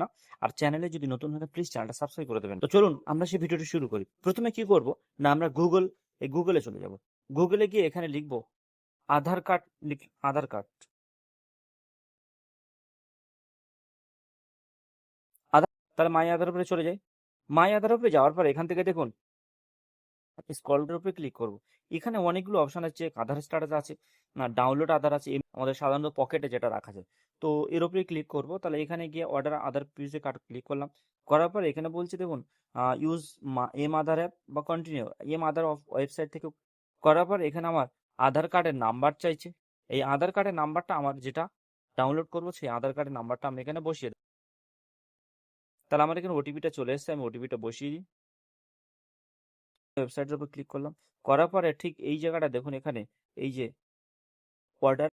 না। আর চ্যানেলে যদি নতুন হলে প্লিজ চ্যানেলটা সাবস্ক্রাইব করে দেবেন। তো চলুন আমরা সেই ভিডিওটি শুরু করি। প্রথমে কি করব না, আমরা গুগলে চলে যাব। গুগলে গিয়ে এখানে লিখব আধার কার্ড, আধার কার্ড, তাহলে মাই আধার উপরে চলে যাই। মাই আধার উপরে যাওয়ার পর এখান থেকে দেখুন স্ক্রলের উপরে ক্লিক করব। এখানে অনেকগুলো অপশন আছে, আধার স্ট্যাটাস আছে, না ডাউনলোড আধার আছে, আমাদের সাধারণত পকেটে যেটা রাখা যায়। তো এর উপরে ক্লিক করব। তাহলে এখানে গিয়ে অর্ডার আধার পিউসে কার্ড ক্লিক করলাম। করার পর এখানে বলছে দেখুন ইউজ এম আধার অ্যাপ বা কন্টিনিউ এম আধার ওয়েবসাইট থেকে। করার পর এখানে আমার আধার কার্ডের নাম্বার চাইছে। এই আধার কার্ডের নাম্বারটা আমার যেটা ডাউনলোড করব সেই আধার কার্ডের নাম্বারটা আমি এখানে বসিয়ে দেব। তাহলে আমার এখানে ওটিপিটা চলে এসেছে, আমি ওটিপিটা বসিয়ে দিই। ওয়েবসাইটের উপর ক্লিক করলাম। করার পরে ঠিক এই জায়গাটা দেখুন, এখানে এই যে অর্ডার